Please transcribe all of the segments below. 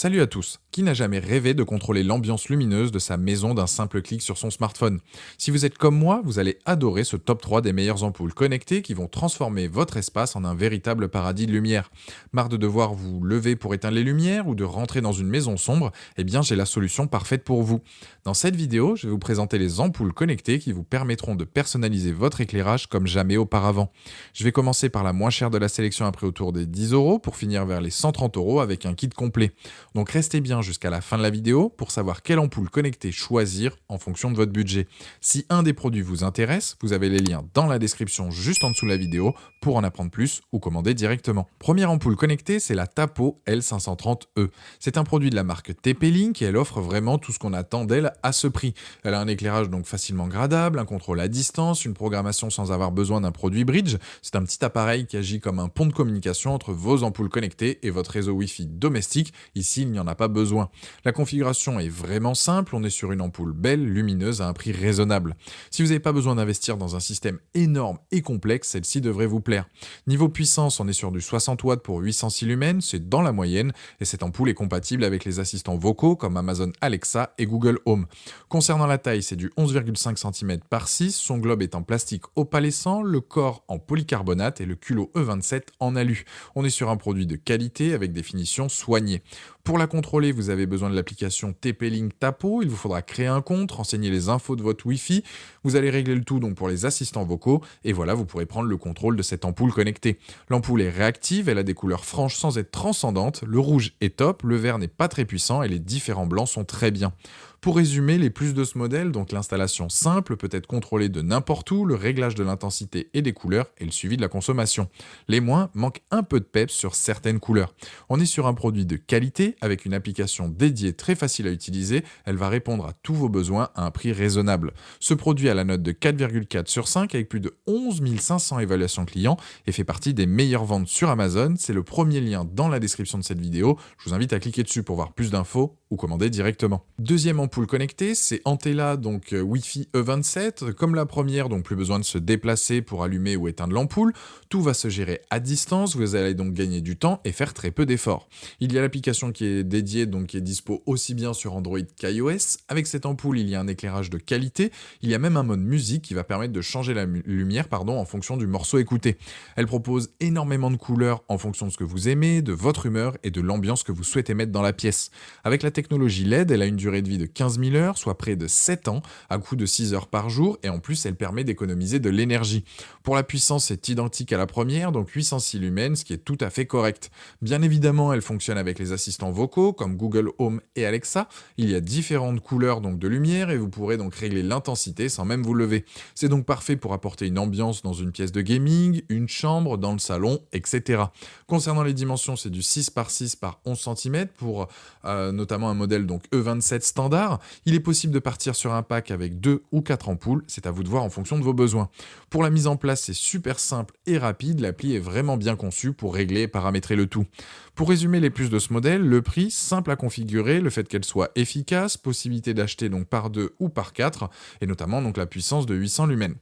Salut à tous. Qui n'a jamais rêvé de contrôler l'ambiance lumineuse de sa maison d'un simple clic sur son smartphone? Si vous êtes comme moi, vous allez adorer ce top 3 des meilleures ampoules connectées qui vont transformer votre espace en un véritable paradis de lumière. Marre de devoir vous lever pour éteindre les lumières ou de rentrer dans une maison sombre? Eh bien, j'ai la solution parfaite pour vous. Dans cette vidéo, je vais vous présenter les ampoules connectées qui vous permettront de personnaliser votre éclairage comme jamais auparavant. Je vais commencer par la moins chère de la sélection, après autour des 10 euros, pour finir vers les 130 euros avec un kit complet. Donc restez bien jusqu'à la fin de la vidéo pour savoir quelle ampoule connectée choisir en fonction de votre budget. Si un des produits vous intéresse, vous avez les liens dans la description juste en dessous de la vidéo pour en apprendre plus ou commander directement. Première ampoule connectée, c'est la Tapo L530E. C'est un produit de la marque TP-Link et elle offre vraiment tout ce qu'on attend d'elle à ce prix. Elle a un éclairage donc facilement gradable, un contrôle à distance, une programmation sans avoir besoin d'un produit bridge. C'est un petit appareil qui agit comme un pont de communication entre vos ampoules connectées et votre réseau Wi-Fi domestique. Ici, il n'y en a pas besoin. La configuration est vraiment simple, on est sur une ampoule belle, lumineuse, à un prix raisonnable. Si vous n'avez pas besoin d'investir dans un système énorme et complexe, celle-ci devrait vous plaire. Niveau puissance, on est sur du 60 watts pour 806 lumens, c'est dans la moyenne, et cette ampoule est compatible avec les assistants vocaux comme Amazon Alexa et Google Home. Concernant la taille, c'est du 11,5 cm par 6, son globe est en plastique opalescent, le corps en polycarbonate et le culot E27 en alu. On est sur un produit de qualité avec des finitions soignées. Pour la contrôler, vous avez besoin de l'application TP-Link Tapo. Il vous faudra créer un compte, renseigner les infos de votre Wi-Fi. Vous allez régler le tout donc pour les assistants vocaux. Et voilà, vous pourrez prendre le contrôle de cette ampoule connectée. L'ampoule est réactive, elle a des couleurs franches sans être transcendantes. Le rouge est top, le vert n'est pas très puissant et les différents blancs sont très bien. Pour résumer, les plus de ce modèle, donc l'installation simple peut être contrôlée de n'importe où, le réglage de l'intensité et des couleurs et le suivi de la consommation. Les moins manquent un peu de peps sur certaines couleurs. On est sur un produit de qualité avec une application dédiée très facile à utiliser, elle va répondre à tous vos besoins à un prix raisonnable. Ce produit a la note de 4,4 sur 5 avec plus de 11 500 évaluations clients et fait partie des meilleures ventes sur Amazon. C'est le premier lien dans la description de cette vidéo. Je vous invite à cliquer dessus pour voir plus d'infos ou commander directement. Deuxième ampoule connectée, c'est Antella, donc Wi-Fi E27. Comme la première, donc plus besoin de se déplacer pour allumer ou éteindre l'ampoule. Tout va se gérer à distance, vous allez donc gagner du temps et faire très peu d'efforts. Il y a l'application qui est dédiée, donc qui est dispo aussi bien sur Android qu'iOS. Avec cette ampoule, il y a un éclairage de qualité. Il y a même un mode musique qui va permettre de changer la lumière en fonction du morceau écouté. Elle propose énormément de couleurs en fonction de ce que vous aimez, de votre humeur et de l'ambiance que vous souhaitez mettre dans la pièce. Avec la technologie LED, elle a une durée de vie de 15 000 heures, soit près de 7 ans, à coût de 6 heures par jour, et en plus, elle permet d'économiser de l'énergie. Pour la puissance, c'est identique à la première, donc 806 lumens, ce qui est tout à fait correct. Bien évidemment, elle fonctionne avec les assistants vocaux, comme Google Home et Alexa. Il y a différentes couleurs donc de lumière, et vous pourrez donc régler l'intensité sans même vous lever. C'est donc parfait pour apporter une ambiance dans une pièce de gaming, une chambre, dans le salon, etc. Concernant les dimensions, c'est du 6 par 6 par 11 cm pour notamment un modèle donc E27 standard. Il est possible de partir sur un pack avec 2 ou 4 ampoules, c'est à vous de voir en fonction de vos besoins. Pour la mise en place, c'est super simple et rapide, l'appli est vraiment bien conçue pour régler et paramétrer le tout. Pour résumer les plus de ce modèle, le prix, simple à configurer, le fait qu'elle soit efficace, possibilité d'acheter donc par 2 ou par 4, et notamment donc la puissance de 800 lumens.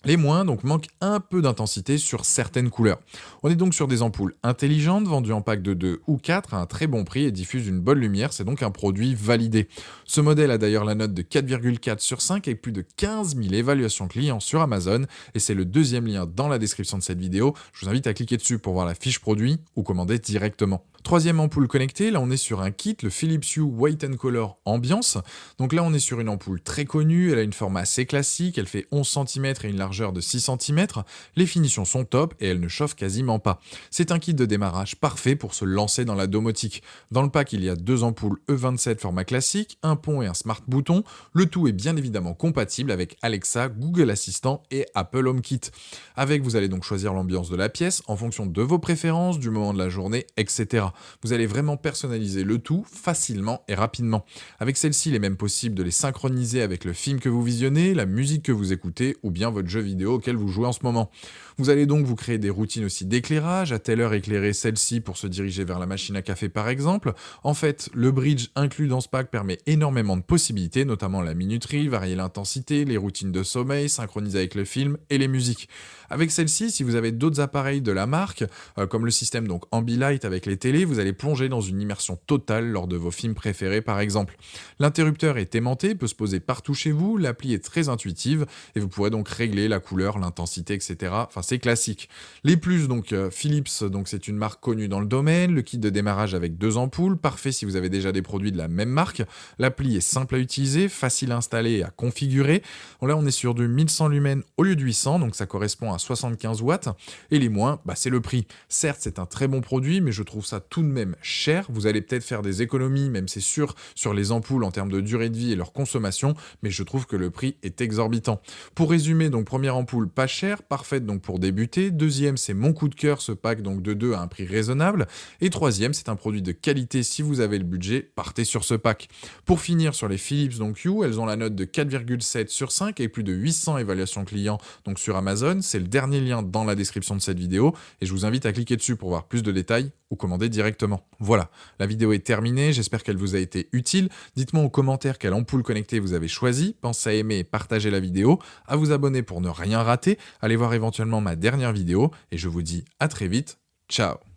Les moins donc manquent un peu d'intensité sur certaines couleurs. On est donc sur des ampoules intelligentes vendues en pack de 2 ou 4 à un très bon prix et diffusent une bonne lumière, c'est donc un produit validé. Ce modèle a d'ailleurs la note de 4,4 sur 5 avec plus de 15 000 évaluations clients sur Amazon et c'est le deuxième lien dans la description de cette vidéo. Je vous invite à cliquer dessus pour voir la fiche produit ou commander directement. Troisième ampoule connectée, là on est sur un kit, le Philips Hue White and Color Ambiance. Donc là on est sur une ampoule très connue, elle a une forme assez classique, elle fait 11 cm et une largeur de 6 cm. Les finitions sont top et elle ne chauffe quasiment pas. C'est un kit de démarrage parfait pour se lancer dans la domotique. Dans le pack, il y a 2 ampoules E27 format classique, un pont et un smart bouton. Le tout est bien évidemment compatible avec Alexa, Google Assistant et Apple HomeKit. Avec, vous allez donc choisir l'ambiance de la pièce en fonction de vos préférences, du moment de la journée, etc. Vous allez vraiment personnaliser le tout facilement et rapidement. Avec celle-ci, il est même possible de les synchroniser avec le film que vous visionnez, la musique que vous écoutez ou bien votre jeu vidéo auquel vous jouez en ce moment. Vous allez donc vous créer des routines aussi d'éclairage, à telle heure éclairer celle-ci pour se diriger vers la machine à café par exemple. En fait, le bridge inclus dans ce pack permet énormément de possibilités, notamment la minuterie, varier l'intensité, les routines de sommeil, synchroniser avec le film et les musiques. Avec celle-ci, si vous avez d'autres appareils de la marque, comme le système donc Ambilight avec les télés, vous allez plonger dans une immersion totale lors de vos films préférés par exemple. L'interrupteur est aimanté, peut se poser partout chez vous, l'appli est très intuitive et vous pourrez donc régler la couleur, l'intensité, etc. Enfin, c'est classique. Les plus, donc Philips, donc c'est une marque connue dans le domaine, le kit de démarrage avec 2 ampoules, parfait si vous avez déjà des produits de la même marque. L'appli est simple à utiliser, facile à installer et à configurer. Bon, là, on est sur du 1100 lumens au lieu de 800, donc ça correspond à 75 watts. Et les moins, c'est le prix. Certes, c'est un très bon produit, mais je trouve ça tout de même cher. Vous allez peut-être faire des économies, même c'est sûr, sur les ampoules en termes de durée de vie et leur consommation, mais je trouve que le prix est exorbitant. Pour résumer, donc première ampoule pas chère, parfaite donc pour débuter. Deuxième, c'est mon coup de cœur, ce pack donc de 2 à un prix raisonnable. Et troisième, c'est un produit de qualité si vous avez le budget, partez sur ce pack. Pour finir sur les Philips donc Hue, elles ont la note de 4,7 sur 5 et plus de 800 évaluations clients donc sur Amazon. C'est le dernier lien dans la description de cette vidéo et je vous invite à cliquer dessus pour voir plus de détails ou commander directement. Voilà, la vidéo est terminée, j'espère qu'elle vous a été utile. Dites-moi en commentaire quelle ampoule connectée vous avez choisi. Pensez à aimer et partager la vidéo, à vous abonner pour ne rien rater. Allez voir éventuellement ma dernière vidéo et je vous dis à très vite. Ciao.